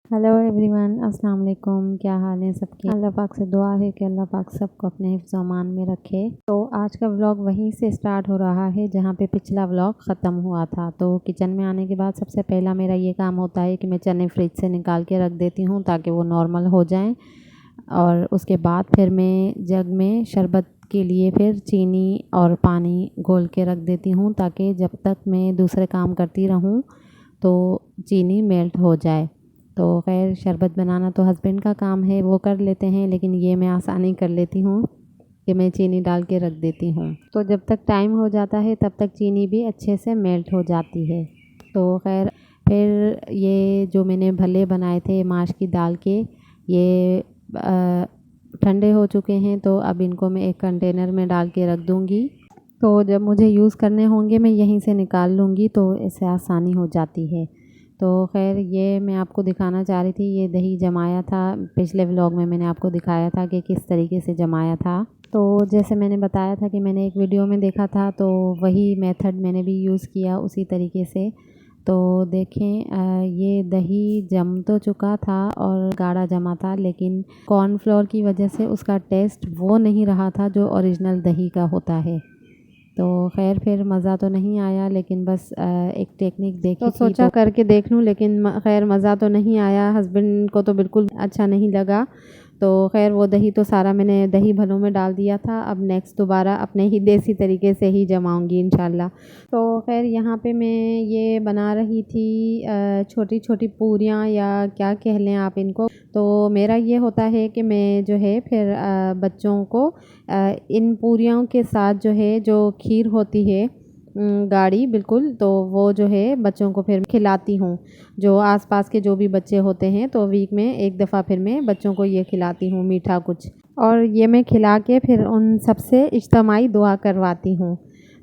Hello everyone, अस्सलाम वालेकुम। क्या हाल है सबके? अल्लाह पाक से दुआ है कि अल्लाह पाक सबको अपने हिफ्ज़ व अमान में रखे। तो आज का व्लॉग वहीं से स्टार्ट हो रहा है जहाँ पे पिछला व्लॉग ख़त्म हुआ था। तो किचन में आने के बाद सबसे पहला मेरा ये काम होता है कि मैं चने फ्रिज से निकाल के रख देती हूँ ताकि वो नॉर्मल हो जाएँ। और उसके बाद फिर मैं जग में शरबत के लिए फिर चीनी और पानी घोल के रख देती हूँ ताकि जब तक मैं दूसरे काम करती रहूँ तो चीनी मेल्ट हो जाए। तो खैर शरबत बनाना तो हस्बैंड का काम है, वो कर लेते हैं, लेकिन ये मैं आसानी कर लेती हूँ कि मैं चीनी डाल के रख देती हूँ। तो जब तक टाइम हो जाता है तब तक चीनी भी अच्छे से मेल्ट हो जाती है। तो खैर फिर ये जो मैंने भल्ले बनाए थे माश की दाल के, ये ठंडे हो चुके हैं। तो अब इनको मैं एक कंटेनर में डाल के रख दूँगी। तो जब मुझे यूज़ करने होंगे मैं यहीं से निकाल लूँगी, तो इससे आसानी हो जाती है। तो खैर ये मैं आपको दिखाना चाह रही थी, ये दही जमाया था। पिछले व्लॉग में मैंने आपको दिखाया था कि किस तरीके से जमाया था। तो जैसे मैंने बताया था कि मैंने एक वीडियो में देखा था, तो वही मेथड मैंने भी यूज़ किया उसी तरीके से। तो देखें ये दही जम तो चुका था और गाढ़ा जमा था, लेकिन कॉर्नफ्लोर की वजह से उसका टेस्ट वो नहीं रहा था जो ओरिजिनल दही का होता है। तो खैर फिर मज़ा तो नहीं आया, लेकिन बस एक टेक्निक देखी तो सोचा करके देख लूँ, लेकिन खैर मज़ा तो नहीं आया। हस्बैंड को तो बिल्कुल अच्छा नहीं लगा। तो खैर वो दही तो सारा मैंने दही भलों में डाल दिया था। अब नेक्स्ट दोबारा अपने ही देसी तरीके से ही जमाऊंगी इंशाल्लाह। तो खैर यहाँ पे मैं ये बना रही थी छोटी छोटी पूरियाँ, या क्या कह लें आप इनको। तो मेरा ये होता है कि मैं जो है फिर बच्चों को इन पूरियों के साथ जो है जो खीर होती है गाढ़ी बिल्कुल, तो वो जो है बच्चों को फिर खिलाती हूँ। जो आसपास के जो भी बच्चे होते हैं तो वीक में एक दफ़ा फिर मैं बच्चों को ये खिलाती हूँ मीठा कुछ। और ये मैं खिला के फिर उन सबसे इज्तिमाई दुआ करवाती हूँ।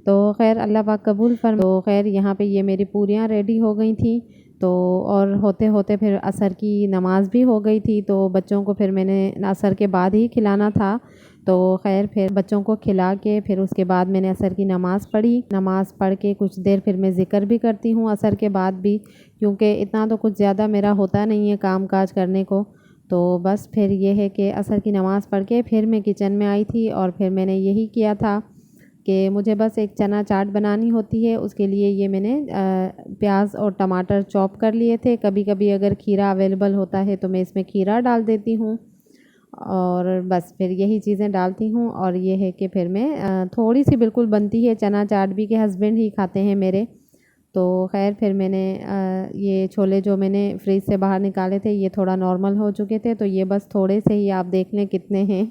तो खैर अल्लाह पाक कबूल फरमाए। तो खैर यहाँ पे ये मेरी पूरियाँ रेडी हो गई थी। तो और होते होते फिर असर की नमाज़ भी हो गई थी। तो बच्चों को फिर मैंने असर के बाद ही खिलाना था। तो खैर फिर बच्चों को खिला के फिर उसके बाद मैंने असर की नमाज़ पढ़ी। नमाज़ पढ़ के कुछ देर फिर मैं ज़िक्र भी करती हूँ असर के बाद भी, क्योंकि इतना तो कुछ ज़्यादा मेरा होता नहीं है काम काज करने को। तो बस फिर ये है कि असर की नमाज़ पढ़ के फिर मैं किचन में आई थी और फिर मैंने यही किया था कि मुझे बस एक चना चाट बनानी होती है। उसके लिए ये मैंने प्याज और टमाटर चॉप कर लिए थे। कभी कभी अगर खीरा अवेलेबल होता है तो मैं इसमें खीरा डाल देती हूँ, और बस फिर यही चीज़ें डालती हूँ। और ये है कि फिर मैं थोड़ी सी बिल्कुल बनती है चना चाट भी, कि हस्बैंड ही खाते हैं मेरे। तो खैर फिर मैंने ये छोले जो मैंने फ्रिज से बाहर निकाले थे ये थोड़ा नॉर्मल हो चुके थे, तो ये बस थोड़े से ही आप देख लें कितने हैं।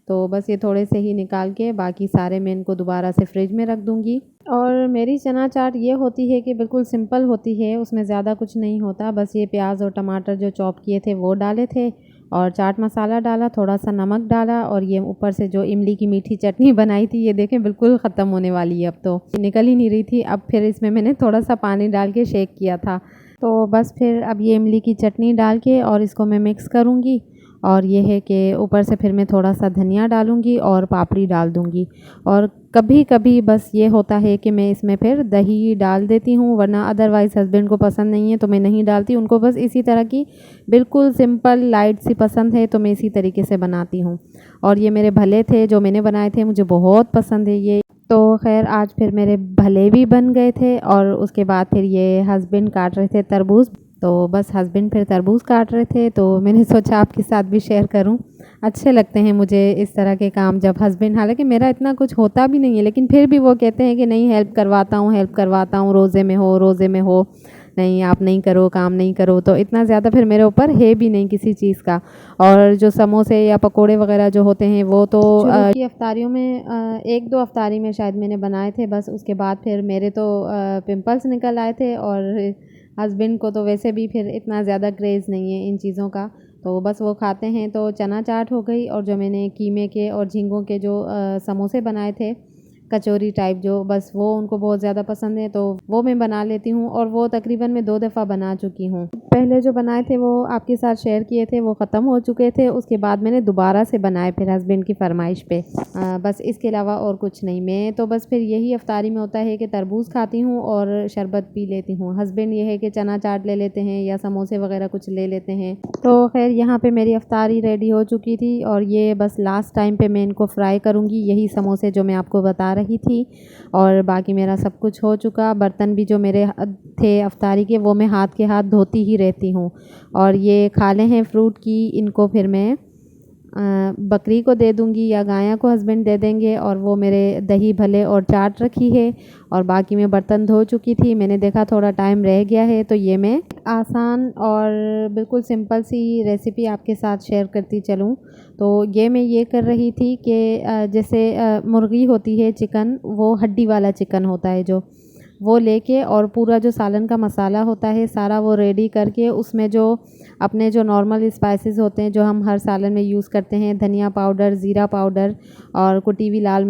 तो बस ये थोड़े से ही निकाल के बाकी सारे मैं इनको दोबारा से फ्रिज में रख दूँगी। और मेरी चना चाट ये होती है कि बिल्कुल सिंपल होती है, उसमें ज़्यादा कुछ नहीं होता। बस ये प्याज और टमाटर जो चॉप किए थे वो डाले थे, और चाट मसाला डाला, थोड़ा सा नमक डाला, और ये ऊपर से जो इमली की मीठी चटनी बनाई थी ये देखें बिल्कुल ख़त्म होने वाली है, अब तो निकल ही नहीं रही थी। अब फिर इसमें मैंने थोड़ा सा पानी डाल के शेक किया था। तो बस फिर अब ये इमली की चटनी डाल के और इसको मैं मिक्स करूँगी। और ये है कि ऊपर से फिर मैं थोड़ा सा धनिया डालूँगी और पापड़ी डाल दूँगी। और कभी कभी बस ये होता है कि मैं इसमें फिर दही डाल देती हूँ, वरना अदरवाइज़ हस्बैंड को पसंद नहीं है तो मैं नहीं डालती। उनको बस इसी तरह की बिल्कुल सिंपल लाइट सी पसंद है, तो मैं इसी तरीके से बनाती हूँ। और ये मेरे भले थे जो मैंने बनाए थे, मुझे बहुत पसंद है ये। तो खैर आज फिर मेरे भले भी बन गए थे, और उसके बाद फिर ये हस्बैंड काट रहे थे तरबूज। तो बस हस्बैंड फिर तरबूज काट रहे थे, तो मैंने सोचा आपके साथ भी शेयर करूं। अच्छे लगते हैं मुझे इस तरह के काम जब हस्बैंड, हालांकि मेरा इतना कुछ होता भी नहीं है, लेकिन फिर भी वो कहते हैं कि नहीं हेल्प करवाता हूँ, रोज़े में हो, नहीं आप नहीं करो, काम नहीं करो। तो इतना ज़्यादा फिर मेरे ऊपर है भी नहीं किसी चीज़ का। और जो समोसे या पकोड़े वगैरह जो होते हैं वो तो शुरू की अफ्तारियों में एक दो अफ्तारी में शायद मैंने बनाए थे बस। उसके बाद फिर मेरे तो पिंपल्स निकल आए थे, और हस्बैंड को तो वैसे भी फिर इतना ज़्यादा क्रेज़ नहीं है इन चीज़ों का, तो बस वो खाते हैं। तो चना चाट हो गई, और जो मैंने कीमे के और झींगों के जो समोसे बनाए थे कचौरी टाइप, जो बस वो उनको बहुत ज़्यादा पसंद है, तो वो मैं बना लेती हूँ और वो तकरीबन मैं 2 दफ़ा बना चुकी हूँ। पहले जो बनाए थे वो आपके साथ शेयर किए थे, वो ख़त्म हो चुके थे। उसके बाद मैंने दोबारा से बनाए फिर हस्बैंड की फरमाइश पे। बस इसके अलावा और कुछ नहीं। मैं तो बस फिर यही अफ्तारी में होता है कि तरबूज खाती हूँ और शरबत पी लेती हूँ। हस्बैंड ये है कि चना चाट ले लेते हैं या समोसे वगैरह कुछ ले लेते हैं। तो खैर यहाँ पे मेरी अफ्तारी रेडी हो चुकी थी और ये बस लास्ट टाइम पे मैं इनको फ्राई करूँगी, यही समोसे जो मैं आपको बता रही थी। और बाकी मेरा सब कुछ हो चुका। बर्तन भी जो मेरे थे अफ्तारी के, वो मैं हाथ के हाथ धोती ही रहती हूँ। और ये खाले हैं फ्रूट की, इनको फिर मैं बकरी को दे दूँगी या गाय को हस्बैंड दे देंगे। और वो मेरे दही भले और चाट रखी है और बाकी मैं बर्तन धो चुकी थी। मैंने देखा थोड़ा टाइम रह गया है, तो ये मैं आसान और बिल्कुल सिंपल सी रेसिपी आपके साथ शेयर करती चलूँ। तो ये मैं ये कर रही थी कि जैसे मुर्गी होती है, चिकन, वो हड्डी वाला चिकन होता है जो, वो लेके और पूरा जो सालन का मसाला होता है सारा वो रेडी करके, उसमें जो अपने जो नॉर्मल स्पाइसेस होते हैं जो हम हर सालन में यूज़ करते हैं, धनिया पाउडर, ज़ीरा पाउडर और कुटी हुई लाल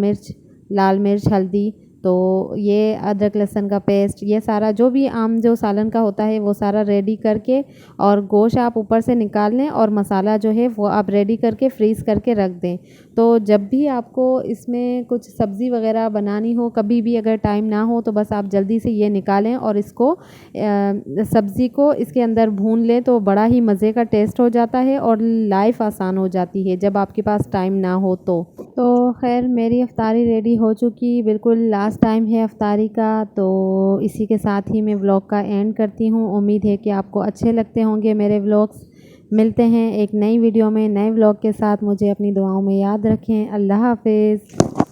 मिर्च, हल्दी, तो ये अदरक लहसुन का पेस्ट, ये सारा जो भी आम जो सालन का होता है वो सारा रेडी करके, और गोश्त आप ऊपर से निकाल लें और मसाला जो है वो आप रेडी करके फ्रीज़ करके रख दें। तो जब भी आपको इसमें कुछ सब्ज़ी वगैरह बनानी हो, कभी भी अगर टाइम ना हो, तो बस आप जल्दी से ये निकालें और इसको सब्ज़ी को इसके अंदर भून लें, तो बड़ा ही मज़े का टेस्ट हो जाता है और लाइफ आसान हो जाती है जब आपके पास टाइम ना हो तो खैर मेरी अफ्तारी रेडी हो चुकी, बिल्कुल लास्ट टाइम है अफ्तारी का। तो इसी के साथ ही मैं व्लॉग का एंड करती हूँ। उम्मीद है कि आपको अच्छे लगते होंगे मेरे व्लॉग्स। मिलते हैं एक नई वीडियो में नए व्लॉग के साथ। मुझे अपनी दुआओं में याद रखें। अल्लाह हाफ़िज़।